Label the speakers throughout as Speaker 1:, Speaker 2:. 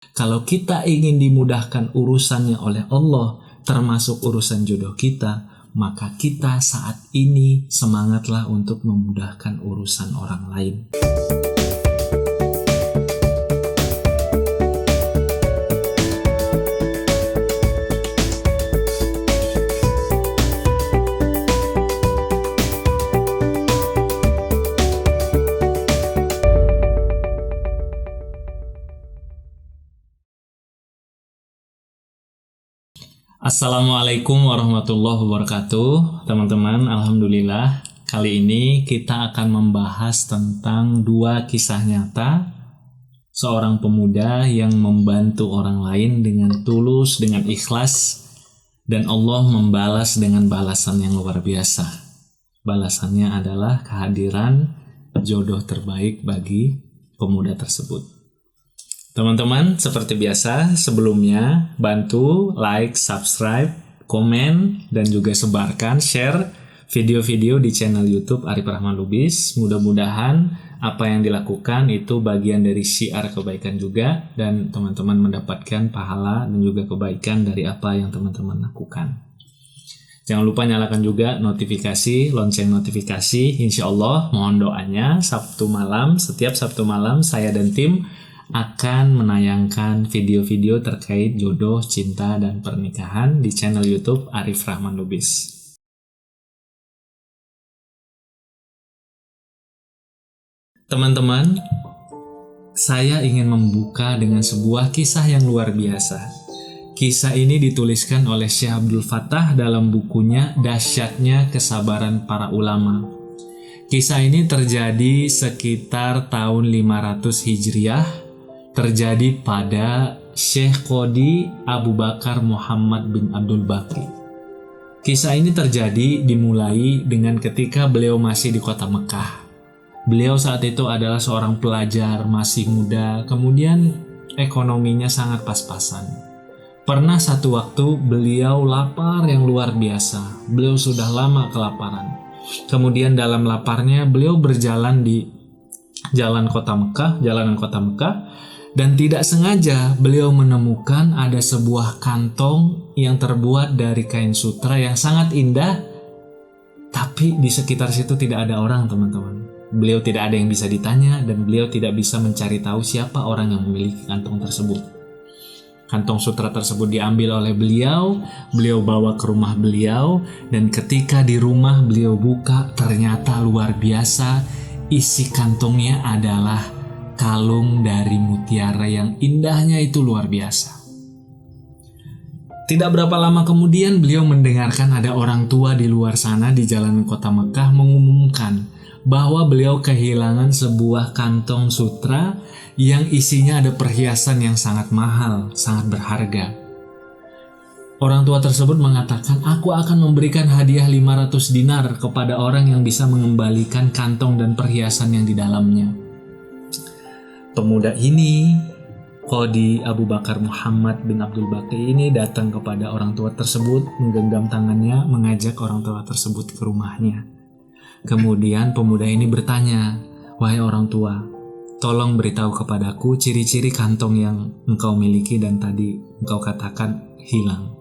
Speaker 1: Kalau kita ingin dimudahkan urusannya oleh Allah, termasuk urusan jodoh kita, maka kita saat ini semangatlah untuk memudahkan urusan orang lain. Assalamualaikum warahmatullahi wabarakatuh. Teman-teman, alhamdulillah kali ini kita akan membahas tentang dua kisah nyata seorang pemuda yang membantu orang lain dengan tulus, dengan ikhlas, dan Allah membalas dengan balasan yang luar biasa. Balasannya adalah kehadiran jodoh terbaik bagi pemuda tersebut. Teman-teman, seperti biasa, sebelumnya bantu like, subscribe, komen, dan juga sebarkan, share video-video di channel YouTube Arif Rahman Lubis. Mudah-mudahan apa yang dilakukan itu bagian dari syiar kebaikan juga, dan teman-teman mendapatkan pahala dan juga kebaikan dari apa yang teman-teman lakukan. Jangan lupa nyalakan juga notifikasi, lonceng notifikasi. Insya Allah, mohon doanya setiap Sabtu malam saya dan tim akan menayangkan video-video terkait jodoh, cinta, dan pernikahan di channel YouTube Arif Rahman Lubis. Teman-teman, saya ingin membuka dengan sebuah kisah yang luar biasa. Kisah ini dituliskan oleh Syekh Abdul Fattah dalam bukunya Dahsyatnya Kesabaran Para Ulama. Kisah ini terjadi sekitar tahun 500 Hijriah, terjadi pada Syekh Qadi Abu Bakar Muhammad bin Abdul Baqi. Kisah ini terjadi dimulai dengan ketika beliau masih di kota Mekah. Beliau saat itu adalah seorang pelajar masih muda, kemudian ekonominya sangat pas-pasan. Pernah satu waktu beliau lapar yang luar biasa. Beliau sudah lama kelaparan. Kemudian dalam laparnya beliau berjalan di jalanan kota Mekah, dan tidak sengaja beliau menemukan ada sebuah kantong yang terbuat dari kain sutra yang sangat indah, tapi di sekitar situ tidak ada orang, teman-teman. Beliau tidak ada yang bisa ditanya dan beliau tidak bisa mencari tahu siapa orang yang memiliki kantong tersebut. Kantong sutra tersebut diambil oleh beliau bawa ke rumah beliau, dan ketika di rumah beliau buka, ternyata luar biasa, isi kantongnya adalah kalung dari mutiara yang indahnya itu luar biasa. Tidak berapa lama kemudian beliau mendengarkan ada orang tua di luar sana di jalanan kota Mekah mengumumkan bahwa beliau kehilangan sebuah kantong sutra yang isinya ada perhiasan yang sangat mahal, sangat berharga. Orang tua tersebut mengatakan, "Aku akan memberikan hadiah 500 dinar kepada orang yang bisa mengembalikan kantong dan perhiasan yang di dalamnya." Pemuda ini, Qadi Abu Bakar Muhammad bin Abdul Baqi ini datang kepada orang tua tersebut, menggenggam tangannya, mengajak orang tua tersebut ke rumahnya. Kemudian pemuda ini bertanya, "Wahai orang tua, tolong beritahu kepadaku ciri-ciri kantong yang engkau miliki dan tadi engkau katakan hilang."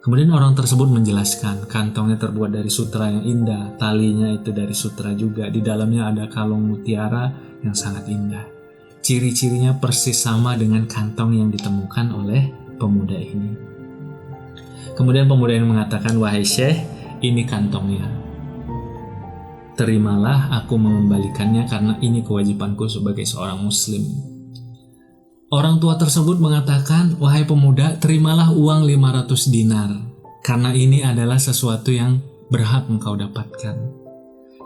Speaker 1: Kemudian orang tersebut menjelaskan, kantongnya terbuat dari sutra yang indah, talinya itu dari sutra juga, di dalamnya ada kalung mutiara yang sangat indah. Ciri-cirinya persis sama dengan kantong yang ditemukan oleh pemuda ini. Kemudian pemuda ini mengatakan, "Wahai Syekh, ini kantongnya. Terimalah, aku mengembalikannya karena ini kewajibanku sebagai seorang muslim." Orang tua tersebut mengatakan, "Wahai pemuda, terimalah uang 500 dinar, karena ini adalah sesuatu yang berhak engkau dapatkan."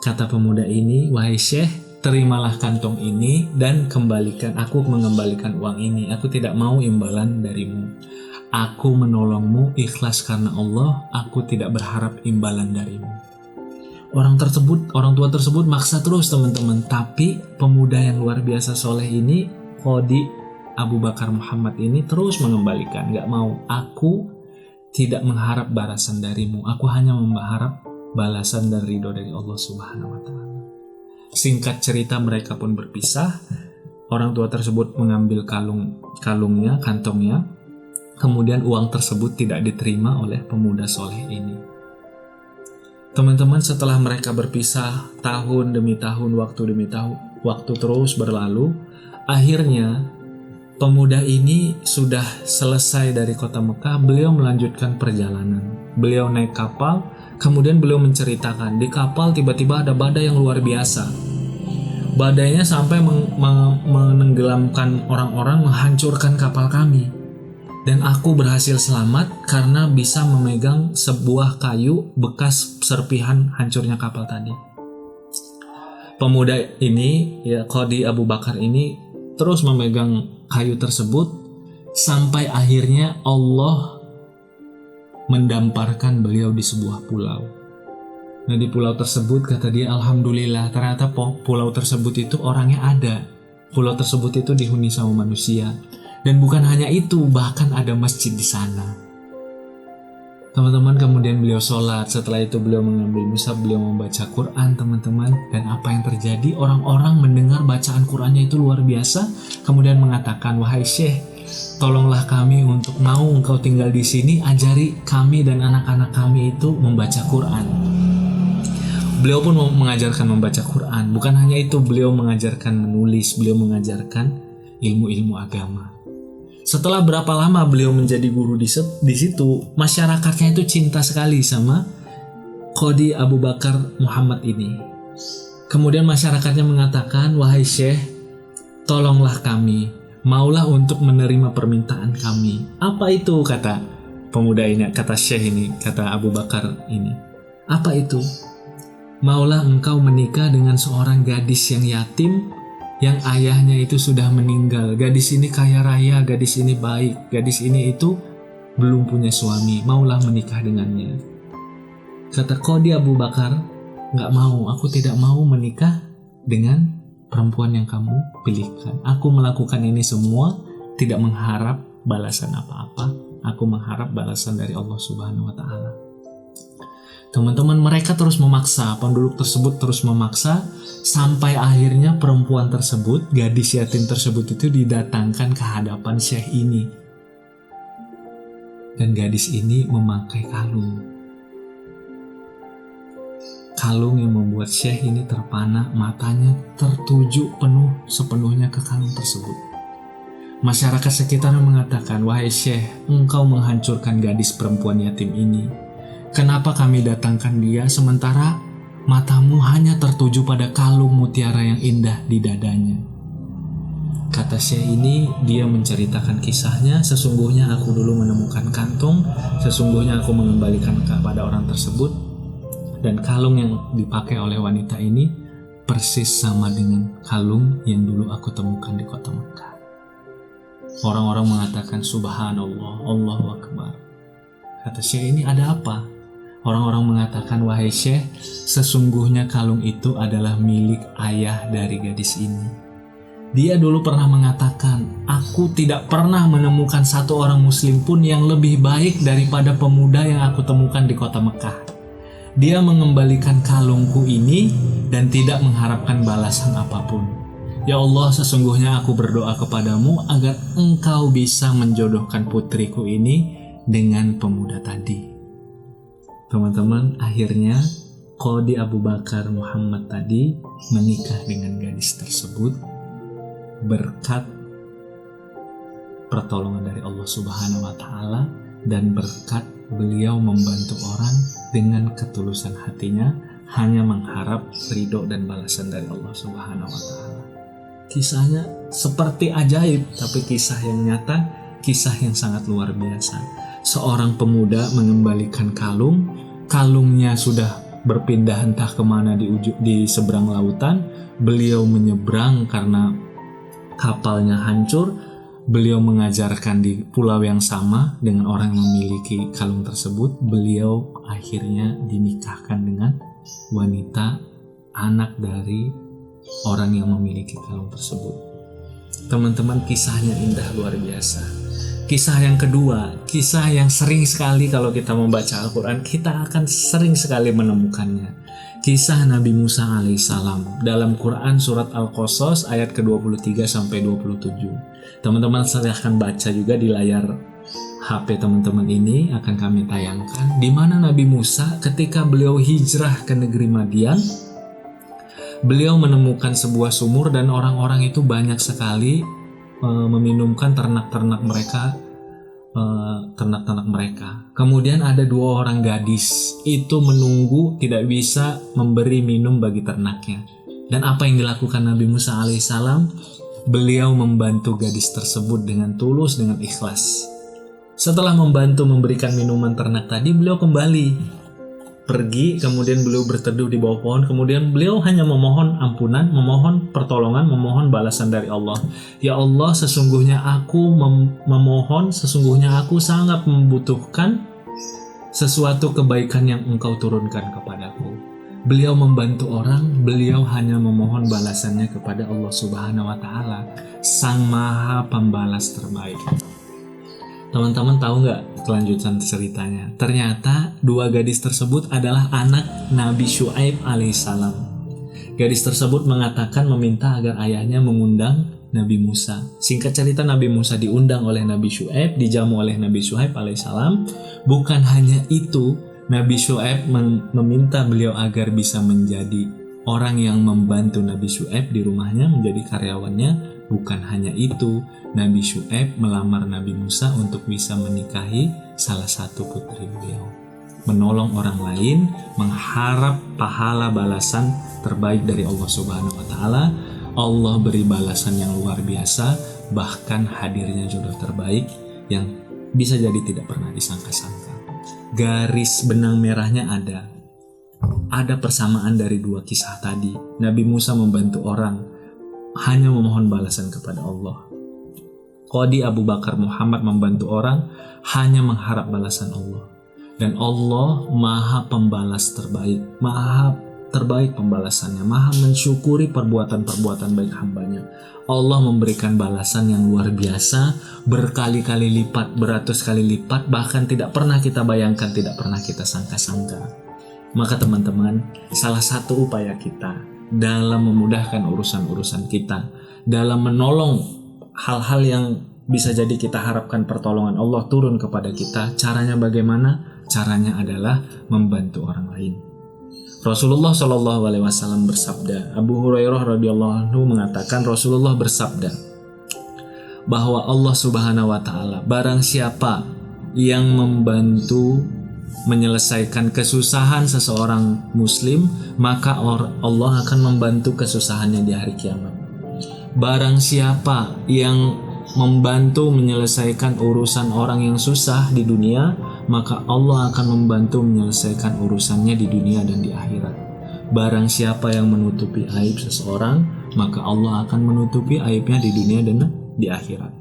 Speaker 1: Kata pemuda ini, "Wahai Syekh, terimalah kantong ini dan aku mengembalikan uang ini. Aku tidak mau imbalan darimu. Aku menolongmu ikhlas karena Allah, aku tidak berharap imbalan darimu." Orang tua tersebut maksa terus, teman-teman. Tapi pemuda yang luar biasa soleh ini, Qadi Abu Bakar Muhammad ini terus mengembalikan. "Gak mau, aku tidak mengharap balasan darimu. Aku hanya mengharap balasan dan ridho dari Allah Subhanahu wa Ta'ala." Singkat cerita, mereka pun berpisah. orang tua tersebut mengambil kantongnya, kemudian uang tersebut tidak diterima oleh pemuda soleh ini. Teman-teman, setelah mereka berpisah tahun demi tahun, waktu demi tahun, waktu terus berlalu, akhirnya pemuda ini sudah selesai dari kota Mekah. Beliau melanjutkan perjalanan. Beliau naik kapal, kemudian beliau menceritakan di kapal tiba-tiba ada badai yang luar biasa. Badainya sampai menenggelamkan orang-orang, menghancurkan kapal kami. Dan aku berhasil selamat karena bisa memegang sebuah kayu bekas serpihan hancurnya kapal tadi. Pemuda ini, ya Qadhi Abu Bakar ini, terus memegang kayu tersebut sampai akhirnya Allah mendamparkan beliau di sebuah pulau. Nah, di pulau tersebut kata dia, alhamdulillah, ternyata pulau tersebut itu orangnya ada. Pulau tersebut itu dihuni sama manusia. Dan bukan hanya itu, bahkan ada masjid di sana. Teman-teman, kemudian beliau sholat. Setelah itu beliau mengambil mushaf, beliau membaca Quran, teman-teman. Dan apa yang terjadi? Orang-orang mendengar bacaan Qurannya itu luar biasa. Kemudian mengatakan, wahai Syekh, tolonglah kami untuk mau engkau tinggal di sini, ajari kami dan anak-anak kami itu membaca Quran. Beliau pun mengajarkan membaca Quran. Bukan hanya itu, beliau mengajarkan menulis, beliau mengajarkan ilmu-ilmu agama. Setelah berapa lama beliau menjadi guru di situ, masyarakatnya itu cinta sekali sama Qadhi Abu Bakar Muhammad ini. Kemudian masyarakatnya mengatakan, wahai Syekh, tolonglah kami, maulah untuk menerima permintaan kami. Apa itu, kata pemuda ini, kata Syekh ini, kata Abu Bakar ini. Apa itu? Maulah engkau menikah dengan seorang gadis yang yatim, yang ayahnya itu sudah meninggal. Gadis ini kaya raya, gadis ini baik, gadis ini itu belum punya suami. Maulah menikah dengannya. Kata Qadhi Abu Bakar, gak mau, aku tidak mau menikah dengan perempuan yang kamu pilihkan. Aku melakukan ini semua tidak mengharap balasan apa-apa. Aku mengharap balasan dari Allah Subhanahu wa Ta'ala. Teman-teman, mereka terus memaksa, penduduk tersebut terus memaksa, sampai akhirnya perempuan tersebut, gadis yatim tersebut itu didatangkan ke hadapan Syekh ini. Dan gadis ini memakai kalung. Kalung yang membuat Syekh ini terpana, matanya tertuju sepenuhnya ke kalung tersebut. Masyarakat sekitar mengatakan, wahai Syekh, engkau menghancurkan gadis perempuan yatim ini. Kenapa kami datangkan dia sementara matamu hanya tertuju pada kalung mutiara yang indah di dadanya? Kata Syekh ini, dia menceritakan kisahnya. Sesungguhnya aku dulu menemukan kantong, sesungguhnya aku mengembalikan kepada orang tersebut, dan kalung yang dipakai oleh wanita ini persis sama dengan kalung yang dulu aku temukan di kota Mekah. Orang-orang mengatakan, subhanallah, Allahu Akbar. Kata Syekh ini, ada apa? Orang-orang mengatakan, wahai Syekh, sesungguhnya kalung itu adalah milik ayah dari gadis ini. Dia dulu pernah mengatakan, aku tidak pernah menemukan satu orang muslim pun yang lebih baik daripada pemuda yang aku temukan di kota Mekah. Dia mengembalikan kalungku ini dan tidak mengharapkan balasan apapun. Ya Allah, sesungguhnya aku berdoa kepadamu agar engkau bisa menjodohkan putriku ini dengan pemuda tadi. Teman-teman, akhirnya Qadhi Abu Bakar Muhammad tadi menikah dengan gadis tersebut berkat pertolongan dari Allah Subhanahu wa Ta'ala dan berkat beliau membantu orang dengan ketulusan hatinya, hanya mengharap ridho dan balasan dari Allah Subhanahu wa Ta'ala. Kisahnya seperti ajaib, tapi kisah yang nyata, kisah yang sangat luar biasa. Seorang pemuda mengembalikan kalungnya sudah berpindah entah kemana di seberang lautan. Beliau menyeberang karena kapalnya hancur. Beliau mengajarkan di pulau yang sama dengan orang yang memiliki kalung tersebut. Beliau akhirnya dinikahkan dengan wanita anak dari orang yang memiliki kalung tersebut. Teman-teman, kisahnya indah luar biasa. Kisah yang kedua, kisah yang sering sekali kalau kita membaca Al-Quran, kita akan sering sekali menemukannya. Kisah Nabi Musa alaihissalam dalam Quran surat Al-Qasas ayat ke-23 sampai 27. Teman-teman silahkan baca juga di layar HP teman-teman, ini akan kami tayangkan di mana Nabi Musa ketika beliau hijrah ke negeri Madian, beliau menemukan sebuah sumur dan orang-orang itu banyak sekali meminumkan ternak-ternak mereka. Kemudian ada 2 orang gadis itu menunggu, tidak bisa memberi minum bagi ternaknya. Dan apa yang dilakukan Nabi Musa alaihissalam? Beliau membantu gadis tersebut dengan tulus, dengan ikhlas. Setelah membantu memberikan minuman ternak tadi, beliau kembali pergi, kemudian beliau berteduh di bawah pohon, kemudian beliau hanya memohon ampunan, memohon pertolongan, memohon balasan dari Allah. Ya Allah, sesungguhnya aku memohon, sesungguhnya aku sangat membutuhkan sesuatu kebaikan yang Engkau turunkan kepadaku. Beliau membantu orang, beliau hanya memohon balasannya kepada Allah Subhanahu wa Ta'ala, Sang Maha Pembalas terbaik. Teman-teman tahu nggak kelanjutan ceritanya? Ternyata 2 gadis tersebut adalah anak Nabi Syu'aib alaihissalam. Gadis tersebut mengatakan meminta agar ayahnya mengundang Nabi Musa. Singkat cerita, Nabi Musa diundang oleh Nabi Syu'aib, dijamu oleh Nabi Syu'aib alaihissalam. Bukan hanya itu, Nabi Syu'aib meminta beliau agar bisa menjadi orang yang membantu Nabi Syu'aib di rumahnya, menjadi karyawannya. Bukan hanya itu, Nabi Syu'aib melamar Nabi Musa untuk bisa menikahi salah satu putri beliau. Menolong orang lain, mengharap pahala balasan terbaik dari Allah Subhanahu wa Ta'ala. Allah beri balasan yang luar biasa, bahkan hadirnya jodoh terbaik yang bisa jadi tidak pernah disangka-sangka. Garis benang merahnya ada persamaan dari 2 kisah tadi. Nabi Musa membantu orang, hanya memohon balasan kepada Allah. Qadi Abu Bakar Muhammad membantu orang, hanya mengharap balasan Allah. Dan Allah Maha Pembalas terbaik, Maha terbaik pembalasannya, Maha mensyukuri perbuatan-perbuatan baik hambanya. Allah memberikan balasan yang luar biasa, berkali-kali lipat, beratus kali lipat, bahkan tidak pernah kita bayangkan, tidak pernah kita sangka-sangka. Maka teman-teman, salah satu upaya kita dalam memudahkan urusan-urusan kita, dalam menolong hal-hal yang bisa jadi kita harapkan pertolongan Allah turun kepada kita, caranya bagaimana? Caranya adalah membantu orang lain. Rasulullah SAW bersabda, Abu Hurairah radhiyallahu anhu mengatakan, Rasulullah bersabda bahwa Allah Subhanahu wa Ta'ala, barang siapa yang membantu menyelesaikan kesusahan seseorang muslim, maka Allah akan membantu kesusahannya di hari kiamat. Barang siapa yang membantu menyelesaikan urusan orang yang susah di dunia, maka Allah akan membantu menyelesaikan urusannya di dunia dan di akhirat. Barang siapa yang menutupi aib seseorang, maka Allah akan menutupi aibnya di dunia dan di akhirat.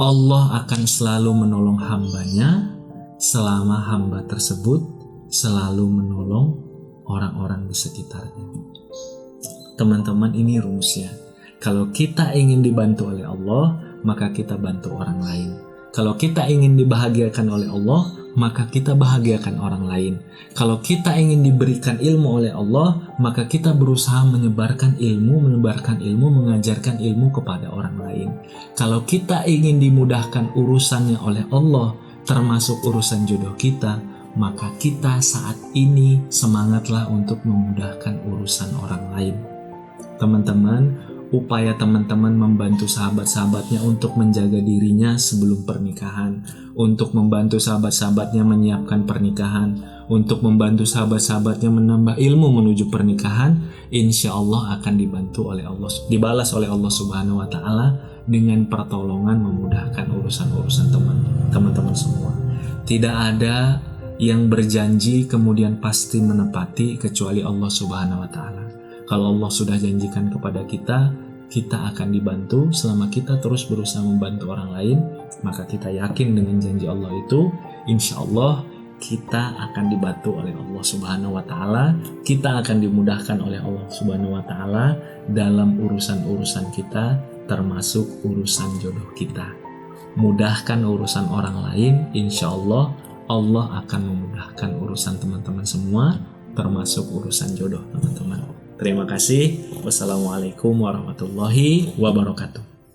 Speaker 1: Allah akan selalu menolong hambanya selama hamba tersebut selalu menolong orang-orang di sekitarnya. Teman-teman, ini rumusnya. Kalau kita ingin dibantu oleh Allah, maka kita bantu orang lain. Kalau kita ingin dibahagiakan oleh Allah, maka kita bahagiakan orang lain. Kalau kita ingin diberikan ilmu oleh Allah, maka kita berusaha menyebarkan ilmu, mengajarkan ilmu kepada orang lain. Kalau kita ingin dimudahkan urusannya oleh Allah, termasuk urusan jodoh kita, maka kita saat ini semangatlah untuk memudahkan urusan orang lain. Teman-teman, upaya teman-teman membantu sahabat-sahabatnya untuk menjaga dirinya sebelum pernikahan, untuk membantu sahabat-sahabatnya menyiapkan pernikahan, untuk membantu sahabat-sahabatnya menambah ilmu menuju pernikahan, insya Allah akan dibantu oleh Allah, dibalas oleh Allah Subhanahu wa Ta'ala dengan pertolongan memudahkan urusan-urusan teman-teman semua. Tidak ada yang berjanji kemudian pasti menepati kecuali Allah Subhanahu wa Ta'ala. Kalau Allah sudah janjikan kepada kita, kita akan dibantu selama kita terus berusaha membantu orang lain, maka kita yakin dengan janji Allah itu, insya Allah kita akan dibantu oleh Allah Subhanahu wa Ta'ala, kita akan dimudahkan oleh Allah Subhanahu wa Ta'ala dalam urusan-urusan kita, termasuk urusan jodoh kita. Mudahkan urusan orang lain, insya Allah Allah akan memudahkan urusan teman-teman semua. termasuk urusan jodoh teman-teman. Terima kasih. Wassalamualaikum warahmatullahi wabarakatuh.